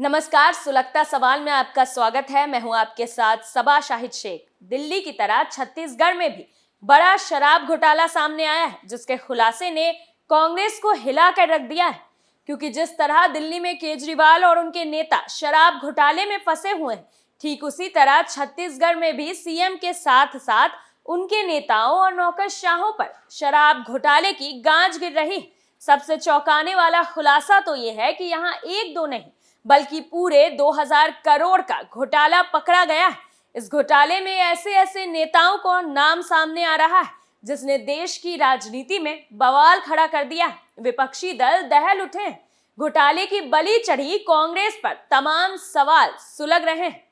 नमस्कार, सुलगता सवाल में आपका स्वागत है। मैं हूं आपके साथ सबा शाहिद शेख। दिल्ली की तरह छत्तीसगढ़ में भी बड़ा शराब घोटाला सामने आया है, जिसके खुलासे ने कांग्रेस को हिला कर रख दिया है। क्योंकि जिस तरह दिल्ली में केजरीवाल और उनके नेता शराब घोटाले में फंसे हुए हैं, ठीक उसी तरह छत्तीसगढ़ में भी सीएम के साथ साथ उनके नेताओं और नौकरशाहों पर शराब घोटाले की गांज गिर रही है। सबसे चौंकाने वाला खुलासा तो ये है कि यहाँ एक दो नहीं बल्कि पूरे 2000 करोड़ का घोटाला पकड़ा गया है। इस घोटाले में ऐसे ऐसे नेताओं को नाम सामने आ रहा है जिसने देश की राजनीति में बवाल खड़ा कर दिया है। विपक्षी दल दहल उठे हैं। घोटाले की बलि चढ़ी कांग्रेस पर तमाम सवाल सुलग रहे हैं।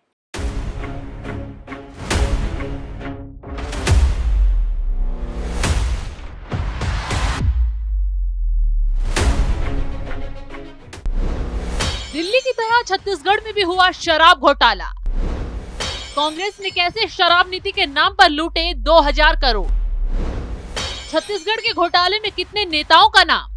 दिल्ली की तरह छत्तीसगढ़ में भी हुआ शराब घोटाला। कांग्रेस ने कैसे शराब नीति के नाम पर लूटे 2000 करोड़। छत्तीसगढ़ के घोटाले में कितने नेताओं का नाम।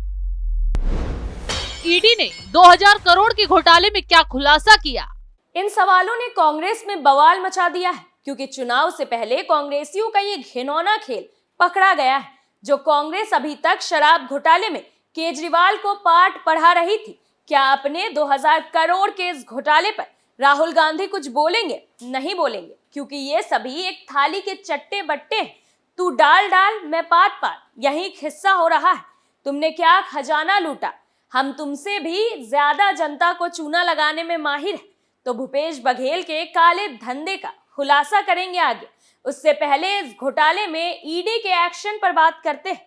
ईडी ने 2000 करोड़ के घोटाले में क्या खुलासा किया। इन सवालों ने कांग्रेस में बवाल मचा दिया है, क्योंकि चुनाव से पहले कांग्रेसियों का ये घिनौना खेल पकड़ा गया है। जो कांग्रेस अभी तक शराब घोटाले में केजरीवाल को पाठ पढ़ा रही थी, क्या अपने 2000 करोड़ के इस घोटाले पर राहुल गांधी कुछ बोलेंगे? नहीं बोलेंगे, क्योंकि ये सभी एक थाली के चट्टे बट्टे हैं। तू डाल डाल, मैं पात पात, यही हिस्सा हो रहा है। तुमने क्या खजाना लूटा, हम तुमसे भी ज्यादा जनता को चूना लगाने में माहिर है। तो भूपेश बघेल के काले धंधे का खुलासा करेंगे आगे। उससे पहले इस घोटाले में ईडी के एक्शन पर बात करते हैं।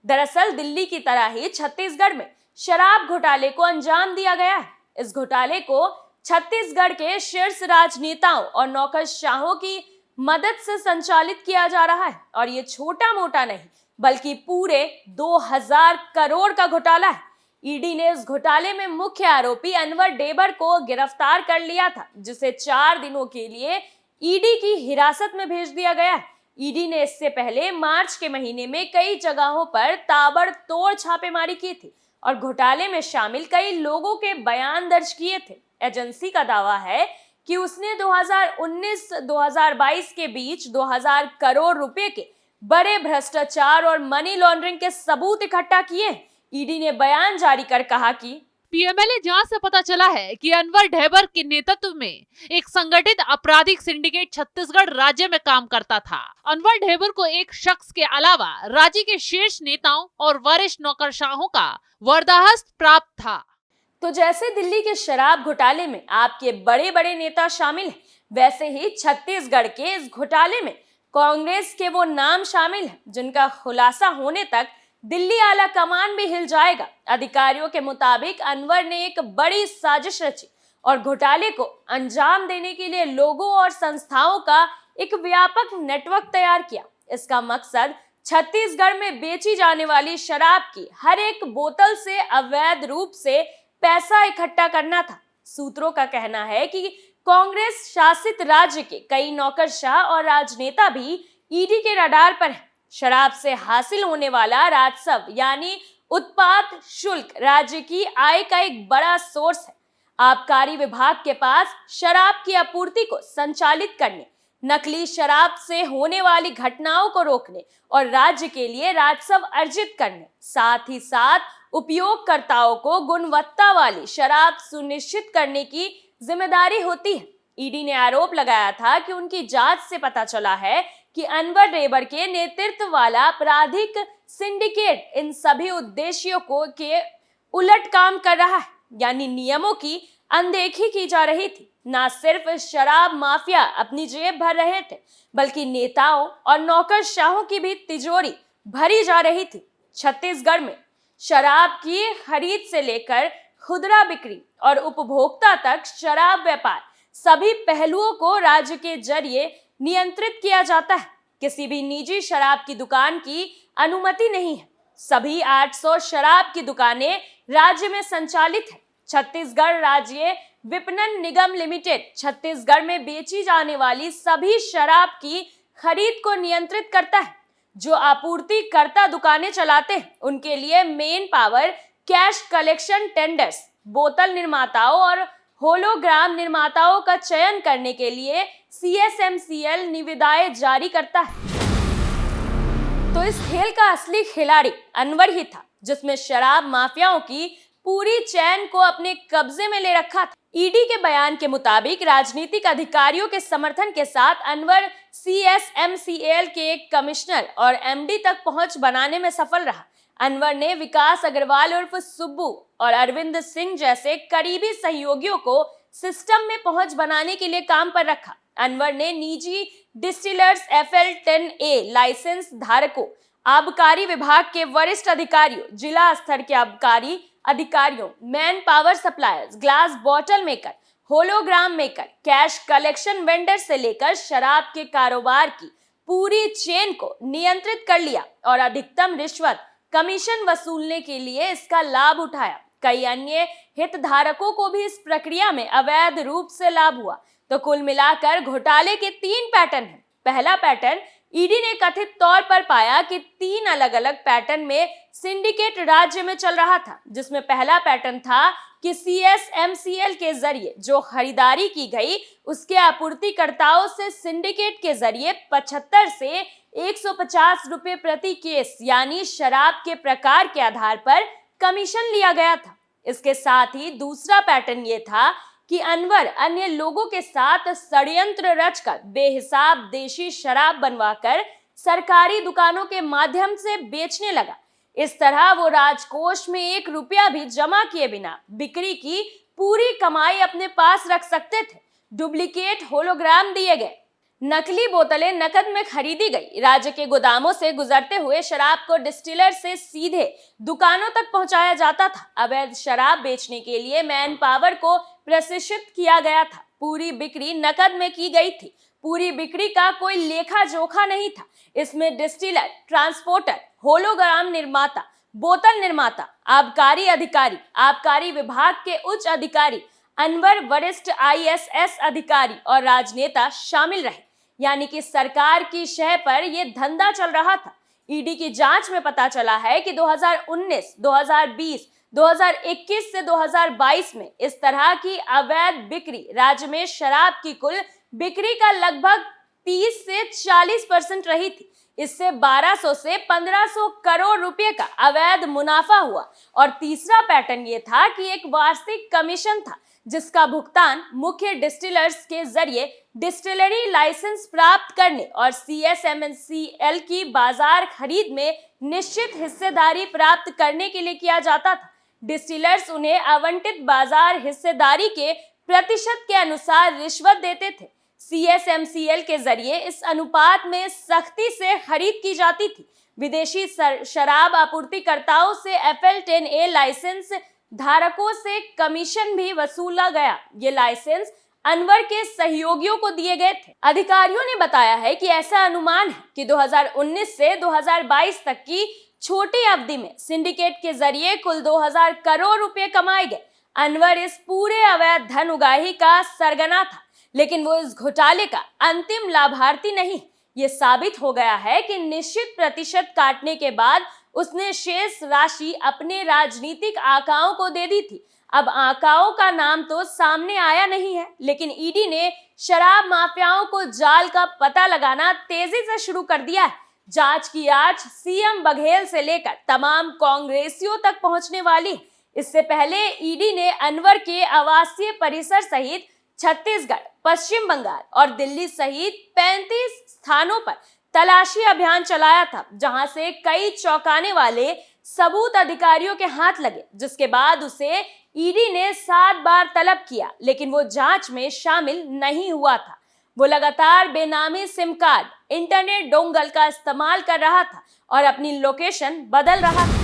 दरअसल दिल्ली की तरह ही छत्तीसगढ़ में शराब घोटाले को अंजाम दिया गया है। इस घोटाले को छत्तीसगढ़ के शीर्ष राजनेताओं और नौकरशाहों की मदद से संचालित किया जा रहा है। और ये छोटा मोटा नहीं बल्कि पूरे 2000 करोड़ का घोटाला है। ईडी ने इस घोटाले में मुख्य आरोपी अनवर डेबर को गिरफ्तार कर लिया था, जिसे 4 दिनों के लिए ईडी की हिरासत में भेज दिया गया है। ईडी ने इससे पहले मार्च के महीने में कई जगहों पर ताबड़तोड़ छापेमारी की थी और घोटाले में शामिल कई लोगों के बयान दर्ज किए थे। एजेंसी का दावा है कि उसने 2019-2022 के बीच 2000 करोड़ रुपए के बड़े भ्रष्टाचार और मनी लॉन्ड्रिंग के सबूत इकट्ठा किए। ईडी ने बयान जारी कर कहा कि पीएमएलए जांच से पता चला है कि अनवर ढेबर के नेतृत्व में एक संगठित आपराधिक सिंडिकेट छत्तीसगढ़ राज्य में काम करता था। अनवर ढेबर को एक शख्स के अलावा राज्य के शीर्ष नेताओं और वरिष्ठ नौकरशाहों का वरदहस्त प्राप्त था। तो जैसे दिल्ली के शराब घोटाले में आपके बड़े बड़े नेता शामिल हैं, वैसे ही छत्तीसगढ़ के इस घोटाले में कांग्रेस के वो नाम शामिल हैं जिनका खुलासा होने तक दिल्ली आला कमान भी हिल जाएगा। अधिकारियों के मुताबिक अनवर ने एक बड़ी साजिश रची और घोटाले को अंजाम देने के लिए लोगों और संस्थाओं का एक व्यापक नेटवर्क तैयार किया। इसका मकसद छत्तीसगढ़ में बेची जाने वाली शराब की हर एक बोतल से अवैध रूप से पैसा इकट्ठा करना था। सूत्रों का कहना है कि कांग्रेस शासित राज्य के कई नौकरशाह और राजनेता भी ईडी के रडार पर हैं। शराब से हासिल होने वाला राजस्व यानी उत्पाद शुल्क राज्य की आय का एक बड़ा सोर्स है। आबकारी विभाग के पास शराब की आपूर्ति को संचालित करने, नकली शराब से होने वाली घटनाओं को रोकने और राज्य के लिए राजस्व अर्जित करने, साथ ही साथ उपयोगकर्ताओं को गुणवत्ता वाली शराब सुनिश्चित करने की जिम्मेदारी होती है। ईडी ने आरोप लगाया था कि उनकी जांच से पता चला है कि अनवर डेबर के नेतृत्व वाला आपराधिक सिंडिकेट इन सभी उद्देश्यों को के उलट काम कर रहा है, यानी नियमों की अनदेखी की जा रही थी। न सिर्फ शराब माफिया अपनी जेब भर रहे थे, बल्कि नेताओं और नौकरशाहों की भी तिजोरी भरी जा रही थी। छत्तीसगढ़ में शराब की खरीद से लेकर खुदरा बिक्री और उपभोक्ता तक शराब व्यापार सभी पहलुओं को राज्य के जरिए नियंत्रित किया जाता है। किसी भी निजी शराब की दुकान की अनुमति नहीं है। सभी 800 शराब की दुकानें राज्य में संचालित है। छत्तीसगढ़ राज्य विपणन निगम लिमिटेड छत्तीसगढ़ में बेची जाने वाली सभी शराब की खरीद को नियंत्रित करता है। जो आपूर्तिकर्ता दुकानें चलाते हैं उनके लिए main power, cash collection tenders, बोतल निर्माताओं और होलोग्राम निर्माताओं का चयन करने के लिए CSMCL निविदाएं जारी करता है। तो इस खेल का असली खिलाड़ी अनवर ही था, जिसमें शराब माफियाओं की पूरी चैन को अपने कब्जे में ले रखा था। ईडी के बयान के मुताबिक राजनीतिक अधिकारियों के समर्थन के साथ अनवर CSMCL के एक कमिश्नर और MD तक पहुंच बनाने में सफल रहा। अनवर ने विकास अग्रवाल उर्फ सुब्बू और अरविंद सिंह जैसे करीबी सहयोगियों को सिस्टम में पहुंच बनाने के लिए काम पर रखा। अनवर ने निजी डिस्टिलर्स FL10A लाइसेंस धारकों, आबकारी विभाग के वरिष्ठ अधिकारियों, जिला स्तर के आबकारी अधिकारियों, man power suppliers, glass bottle maker, hologram maker, cash collection vendor से लेकर शराब के कारोबार की पूरी चेन को नियंत्रित कर लिया और अधिकतम रिश्वत कमीशन वसूलने के लिए इसका लाभ उठाया। कई अन्य हितधारकों को भी इस प्रक्रिया में अवैध रूप से लाभ हुआ। तो कुल मिलाकर घोटाले के 3 पैटर्न हैं। पहला पैटर्न, ईडी ने कथित तौर पर पाया कि 3 अलग अलग पैटर्न में सिंडिकेट राज्य में चल रहा था, जिसमें पहला पैटर्न था कि CSMCL के जरिए जो खरीदारी की गई उसके आपूर्तिकर्ताओं से सिंडिकेट के जरिए 75 से 150 रुपए प्रति केस यानी शराब के प्रकार के आधार पर कमीशन लिया गया था। इसके साथ ही दूसरा पैटर्न ये था कि अनवर अन्य लोगों के साथ षड्यंत्र रचकर बेहिसाब देशी शराब बनवाकर सरकारी दुकानों के माध्यम से बेचने लगा। इस तरह वो राजकोष में 1 रुपया भी जमा किए बिना बिक्री की पूरी कमाई अपने पास रख सकते थे। डुप्लीकेट होलोग्राम दिए गए, नकली बोतलें नकद में खरीदी गई। राज्य के गोदामों से गुजरते हुए शराब को डिस्टिलर से सीधे दुकानों तक पहुंचाया जाता था। अवैध शराब बेचने के लिए मैन पावर को प्रशिक्षित किया गया था। पूरी बिक्री नकद में की गई थी। पूरी बिक्री का कोई लेखा जोखा नहीं था। इसमें डिस्टिलर, ट्रांसपोर्टर, होलोग्राम निर्माता, बोतल निर्माता, आबकारी अधिकारी, आबकारी विभाग के उच्च अधिकारी, अनवर वरिष्ठ ISS अधिकारी और राजनेता शामिल रहे। यानी कि सरकार की शह पर यह धंधा चल रहा था। ईडी की जांच में पता चला है कि 2019, 2020, 2021 से 2022 में इस तरह की अवैध बिक्री राज्य में शराब की कुल बिक्री का लगभग 30 से 40% रही थी। इससे 1200 से 1500 करोड़ रुपए का अवैध मुनाफा हुआ। और तीसरा पैटर्न ये था कि एक वार्षिक कमीशन था जिसका भुगतान मुख्य डिस्टिलर्स के जरिए डिस्टिलरी लाइसेंस प्राप्त करने और CSMCL की बाजार खरीद में निश्चित हिस्सेदारी प्राप्त करने के लिए किया जाता था। डिस्टिलर्स उन्हें आवंटित बाजार हिस्सेदारी के प्रतिशत के अनुसार रिश्वत देते थे। CSMCL के जरिए इस अनुपात में सख्ती से खरीद की जाती थी। विदेशी शराब आपूर्तिकर्ताओं से FL10A लाइसेंस धारकों से कमीशन भी वसूला गया। ये लाइसेंस अनवर के सहयोगियों को दिए गए थे। अधिकारियों ने बताया है कि ऐसा अनुमान है कि 2019 से 2022 तक की छोटी अवधि में सिंडिकेट के जरिए कुल 2000 करोड़ रुपए कमाए गए। अनवर इस पूरे अवैध धन उगाही का सरगना था, लेकिन वो इस घोटाले का अंतिम लाभार्थी नहीं। ये साबित हो गया है कि निश्चित प्रतिशत काटने के बाद उसने शेष राशि अपने राजनीतिक आकाओं को दे दी थी। अब आकाओं का नाम तो सामने आया नहीं है, लेकिन ईडी ने शराब माफियाओं को जाल का पता लगाना तेजी से शुरू कर दिया है। जांच की आंच CM बघेल से लेकर तमाम कांग्रेसियों तक पहुंचने वाली है। इससे पहले ईडी ने अनवर के आवासीय परिसर सहित छत्तीसगढ़, पश्चिम बंगाल और दिल्ली सहित 35 स्थानों पर तलाशी अभियान चलाया था, जहां से कई चौंकाने वाले सबूत अधिकारियों के हाथ लगे, जिसके बाद उसे ईडी ने 7 बार तलब किया, लेकिन वो जांच में शामिल नहीं हुआ था। वो लगातार बेनामी सिम कार्ड, इंटरनेट डोंगल का इस्तेमाल कर रहा था और अपनी लोकेशन बदल रहा था।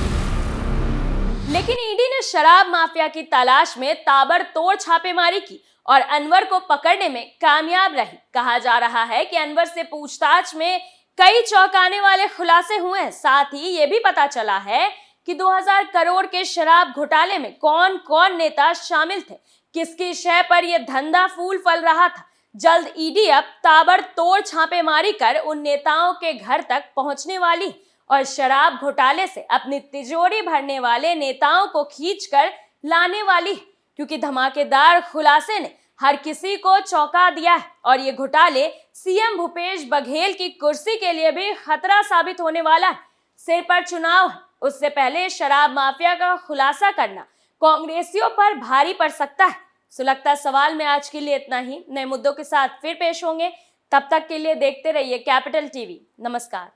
लेकिन ईडी ने शराब माफिया की तलाश में ताबड़तोड़ छापेमारी की और अनवर को पकड़ने में कामयाब रही। कहा जा रहा है कि अनवर से पूछताछ में कई चौंकाने वाले खुलासे हुए हैं। साथ ही ये भी पता चला है कि 2000 करोड़ के शराब घोटाले में कौन कौन नेता शामिल थे, किसकी शय पर यह धंधा फूल फल रहा था। जल्द ईडी अब ताबड़तोड़ छापेमारी कर उन नेताओं के घर तक पहुंचने वाली और शराब घोटाले से अपनी तिजोरी भरने वाले नेताओं को खींचकर लाने वाली। क्योंकि धमाकेदार खुलासे ने हर किसी को चौंका दिया है और ये घोटाले सीएम भूपेश बघेल की कुर्सी के लिए भी खतरा साबित होने वाला है। सिर पर चुनाव है, उससे पहले शराब माफिया का खुलासा करना कांग्रेसियों पर भारी पड़ सकता है। सुलगता सवाल में आज के लिए इतना ही। नए मुद्दों के साथ फिर पेश होंगे, तब तक के लिए देखते रहिए कैपिटल टीवी। नमस्कार।